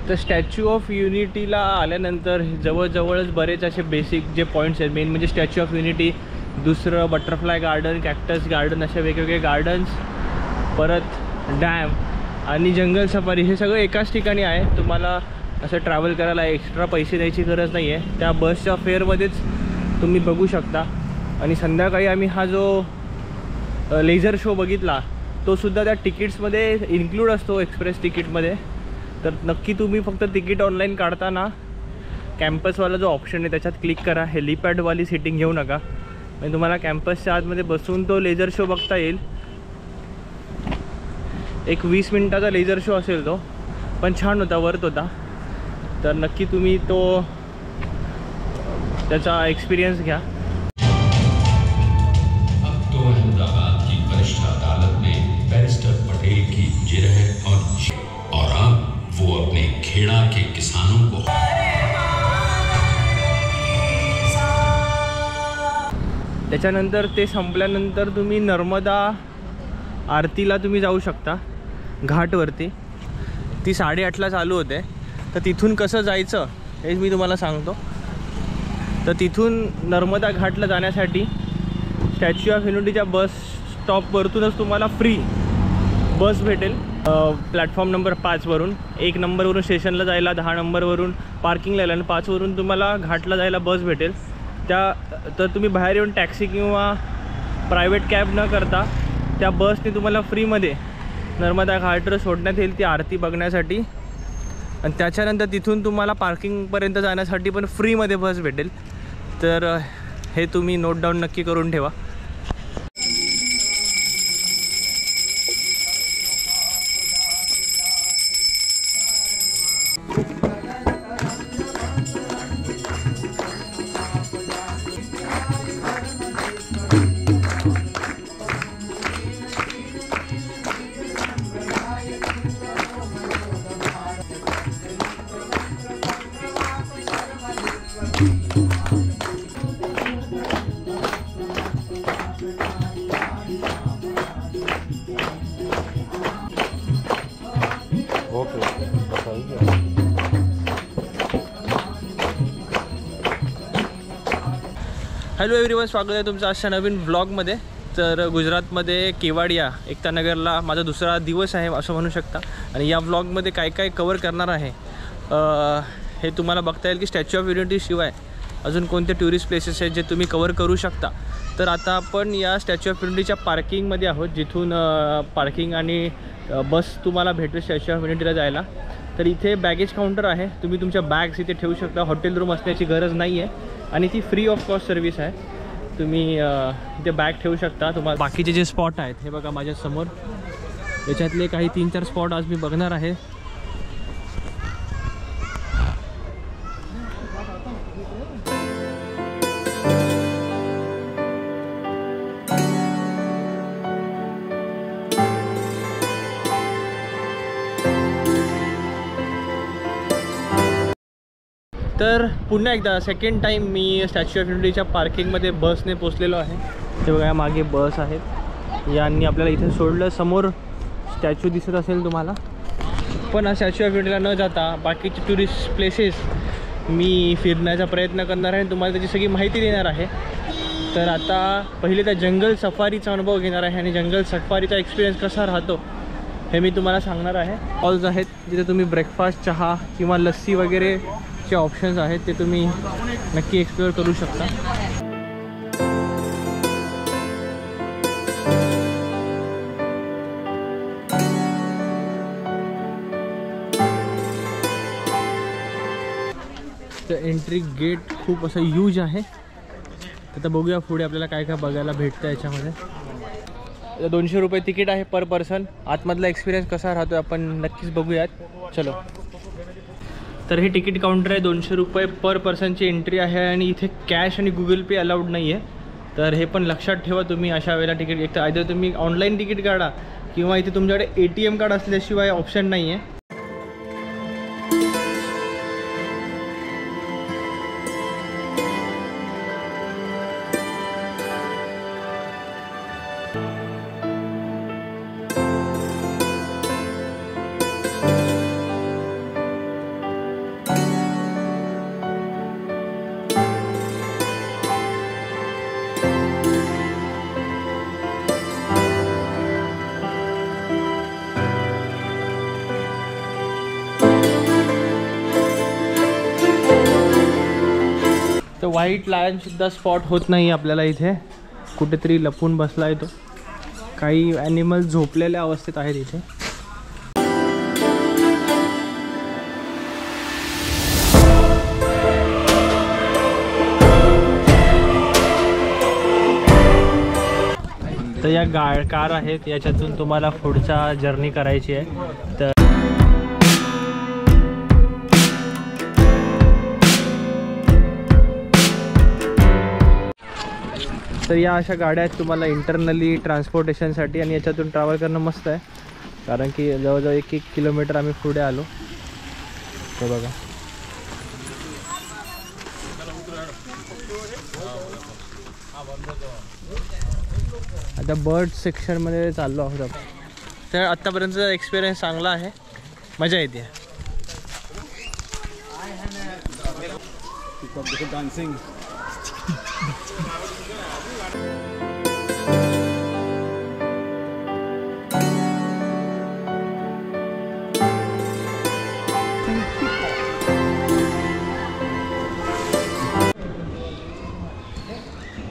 तर statue of युनिटीला आल्यानंतर जवळजवळच बरेच असे बेसिक जे पॉईंट्स आहेत, मेन म्हणजे स्टॅच्यू ऑफ युनिटी, दुसरं बटरफ्लाय गार्डन, कॅक्टस गार्डन, अशा वेगवेगळे गार्डन्स, परत डॅम आणि जंगल सफारी, हे सगळं एकाच ठिकाणी आहे. तुम्हाला असं ट्रॅव्हल करायला एक्स्ट्रा पैसे द्यायची गरज नाही आहे. त्या बसच्या फेअरमध्येच तुम्ही बघू शकता. आणि संध्याकाळी आम्ही हा जो लेझर शो बघितला तो सुद्धा त्या तिकीट्समध्ये इन्क्लूड असतो, एक्सप्रेस तिकीटमध्ये. तर नक्की तुम्ही फक्त तिकीट ऑनलाईन काढताना कॅम्पसवाला जो ऑप्शन आहे त्याच्यात क्लिक करा. हेलिपॅडवाली सीटिंग घेऊ नका, म्हणजे तुम्हाला कॅम्पसच्या आतमध्ये बसून तो लेझर शो बघता येईल. एक 20 मिनिटाचा लेझर शो असेल तो, पण छान होता, वर्थ होता. तर नक्की तुम्ही तो त्याचा एक्सपिरियन्स घ्या. अब तो अहमदाबाद की वरिष्ठ अदालत में बैरिस्टर पटेल की जिरह और अब वो अपने खेड़ा के किसानों को त्याच्यानंतर ते संपल्यानंतर तुम्ही नर्मदा आरतीला तुम्ही जाऊ शकता घाटवरती. ती 8:30ला चालू होते. तर तिथून कसं जायचं हे मी तुम्हाला सांगतो. तर तिथून नर्मदा घाटला जाण्यासाठी स्टॅच्यू ऑफ युनिटीच्या बस स्टॉपवरतूनच तुम्हाला फ्री बस भेटेल. प्लॅटफॉर्म नंबर 5वरून, 1 नंबरवरून स्टेशनला जायला, 10 नंबरवरून पार्किंगला यायला आणि 5वरून तुम्हाला घाटला जायला बस भेटेल. तर तुम्ही बाहेर येऊन टॅक्सी किंवा प्रायव्हेट कॅब न करता त्या बसने तुम्हाला फ्रीमध्ये नर्मदा घाटवर सोडण्यात येईल ती आरती बघण्यासाठी. आणि त्याच्यानंतर तिथून तुम्हाला पार्किंगपर्यंत जाण्यासाठी पण फ्रीमध्ये बस भेटेल. तर हे तुम्ही नोट डाऊन नक्की करून ठेवा. हॅलो एव्हरीवन, स्वागत आहे तुमचं आजच्या नवीन व्लॉगमध्ये. तर गुजरातमध्ये केवाडिया एकतानगरला माझा दुसरा दिवस आहे असं म्हणू शकता. आणि या व्लॉगमध्ये काय काय कवर करणार आहे हे तुम्हाला बघता येईल की स्टॅच्यू ऑफ युनिटी शिवाय अजून कोणते टुरिस्ट प्लेसेस आहेत जे तुम्ही कवर करू शकता. तर आता आपण या स्टॅच्यू ऑफ युनिटीच्या पार्किंगमध्ये आहोत, जिथून पार्किंग आणि बस तुम्हाला भेटेल स्टॅच्यू ऑफ युनिटीला जायला. तर इथे बॅगेज काउंटर आहे, तुम्ही तुमच्या बॅग्स इथे ठेवू शकता. हॉटेल रूम असण्याची गरज नाही आहे आणि ती फ्री ऑफ कॉस्ट सर्व्हिस आहे. तुम्ही इथे बॅग ठेवू शकता. तुम्हाला बाकीचे जे स्पॉट आहेत हे बघा माझ्यासमोर, याच्यातले काही 3-4 स्पॉट आज मी बघणार आहे. तर पुन्हा एकदा सेकंड टाईम मी स्टॅच्यू ऑफ युनिटीच्या पार्किंगमध्ये बसने पोचलेलो आहे. ते बघा मागे बस आहेत, यांनी आपल्याला इथे सोडलं. समोर स्टॅच्यू दिसत असेल तुम्हाला. पण हा स्टॅच्यू ऑफ युनिटीला न जाता बाकीचे टुरिस्ट प्लेसेस मी फिरण्याचा प्रयत्न करणार आहे, तुम्हाला त्याची सगळी माहिती देणार आहे. तर आता पहिले त्या जंगल सफारीचा अनुभव घेणार आहे आणि जंगल सफारीचा एक्सपिरियन्स कसा राहतो हे मी तुम्हाला सांगणार आहे. हॉल्स आहेत जिथे तुम्ही ब्रेकफास्ट, चहा किंवा लस्सी वगैरे चे ऑप्शन्स आहेत ते तुम्ही नक्की एक्सप्लोअर करू शकता. तर एंट्री गेट खूप असं ह्यूज आहे. तर बघूया पुढे आपल्याला काय काय बघायला भेटतं याच्यामध्ये. 200 रुपये तिकीट आहे पर पर्सन. आतमधला एक्सपिरियन्स कसा राहतो आपण नक्कीच बघूयात. चलो. तर हे तिकीट काउंटर आहे, 200 रुपये पर पर्सनची एंट्री आहे आणि इथे कॅश आणि गुगल पे अलाउड नाही आहे. तर हे पण लक्षात ठेवा तुम्ही अशा वेळेला तिकीट. एक तर आयदर तुम्ही ऑनलाईन तिकीट काढा किंवा इथे तुमच्याकडे ATM कार्ड असल्याशिवाय ऑप्शन नाही आहे. तर व्हाईट लायनसुद्धा स्पॉट होत नाही आपल्याला इथे. कुठेतरी लपून बसला आहे तो. काही ॲनिमल झोपलेल्या अवस्थेत आहेत इथे. तर या कार आहेत, याच्यातून तुम्हाला पुढचा जर्नी करायची आहे. तर या अशा गाड्या आहेत तुम्हाला इंटरनली ट्रान्सपोर्टेशनसाठी, आणि याच्यातून ट्रॅव्हल करणं मस्त आहे. कारण की जवळजवळ 1-1 किलोमीटर आम्ही पुढे आलो. ते बघा, आता बर्ड सेक्शनमध्ये चाललो आहोत आपण. तर आत्तापर्यंतचा एक्सपिरियन्स चांगला आहे, मजा येते. डान्सिंग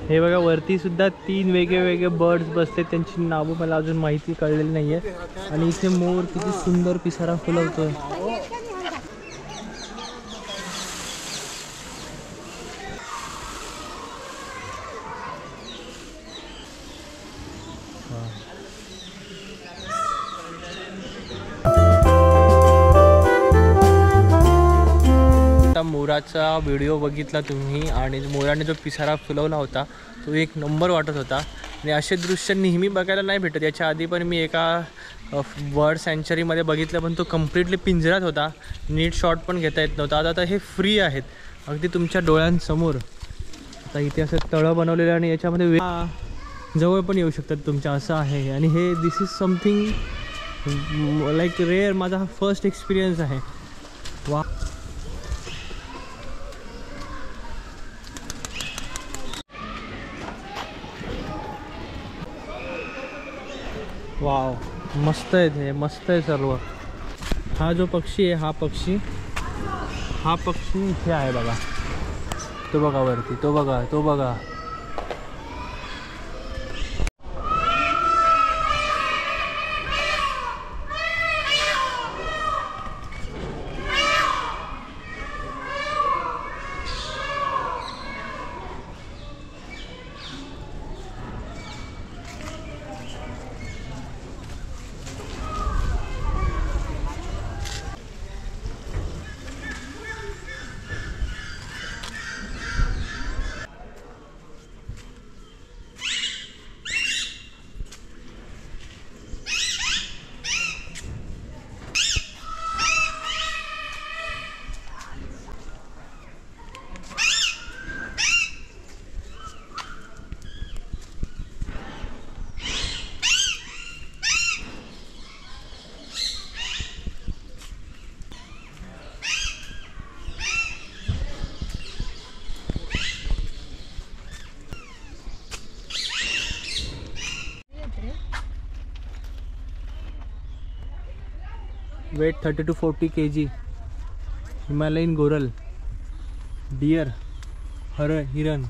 हे बघा, वरती सुद्धा 3 वेगळे बर्ड्स बसते. त्यांची नावं मला अजून माहिती कळलेली नाही आहे. आणि इथे मोर किती सुंदर पिसारा फुलवतोय. मोराचा व्हिडिओ बघितला तुम्ही, आणि मोराने जो पिसारा फुलवला होता तो एक नंबर वाटत होता. आणि असे दृश्य नेहमी बघायला नाही भेटत. याच्या आधी पण मी एका बर्ड सँच्युरीमध्ये बघितलं, पण तो कम्प्लिटली पिंजऱ्यात होता. नीट शॉट पण घेता येत नव्हता. आता हे फ्री आहेत अगदी तुमच्या डोळ्यांसमोर. आता इथे असं तळं बनवलेलं, आणि याच्यामध्ये जवळ पण येऊ शकतात तुमच्या, असं आहे. आणि हे this is something like rare. माझा हा फर्स्ट एक्सपिरियन्स आहे. वा, वाव, मस्त आहे ते, मस्त आहे सर्व. हा जो पक्षी आहे, हा पक्षी इथे आहे बघा. तो बघा वरती, तो बघा. Weight 30 to 40 kg. Himalayan goral, deer, हिरण.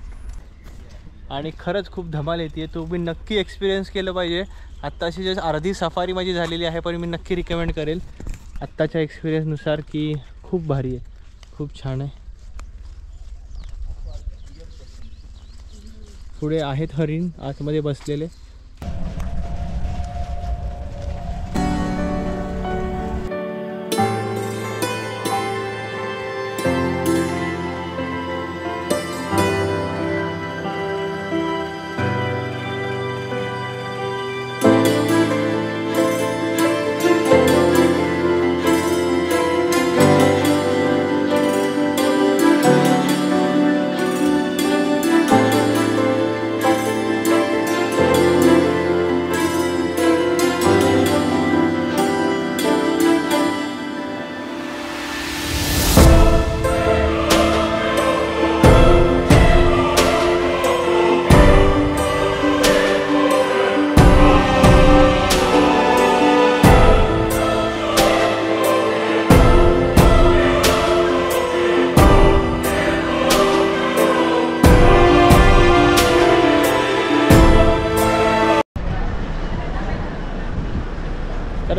आणि खरंच खूप धमाल येते. तुम्ही नक्की एक्सपिरियन्स केलं पाहिजे. आत्ताशी जे अर्धी सफारी माझी झालेली आहे, पण मी नक्की रिकमेंड करेल आत्ताच्या एक्सपिरियन्सनुसार की खूप भारी आहे, खूप छान आहे. पुढे आहेत हरिण आतमध्ये बसलेले.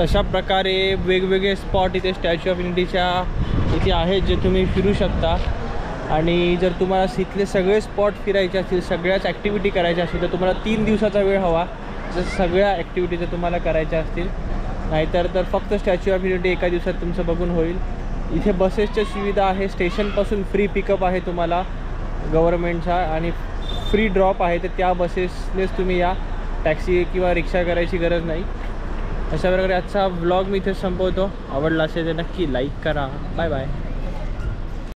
तर अशा प्रकारे वेगवेगळे स्पॉट इथे स्टॅच्यू ऑफ युनिटीच्या इथे आहेत जे तुम्ही फिरू शकता. आणि जर तुम्हाला इथले सगळे स्पॉट फिरायचे असतील, सगळ्याच ॲक्टिव्हिटी करायच्या असतील तर तुम्हाला 3 दिवसाचा वेळ हवा जर सगळ्या ॲक्टिव्हिटी जर तुम्हाला करायच्या असतील. नाहीतर तर फक्त स्टॅच्यू ऑफ युनिटी एका दिवसात तुमचं बघून होईल. इथे बसेसच्या सुविधा आहे, स्टेशनपासून फ्री पिकअप आहे तुम्हाला गव्हर्नमेंटचा आणि फ्री ड्रॉप आहे. तर त्या बसेसनेच तुम्ही या, टॅक्सी किंवा रिक्षा करायची गरज नाही. अशा प्रकारे आजचा व्लॉग मी इथे संपवतो. आवडला असेल तर नक्की लाईक करा. Bye bye.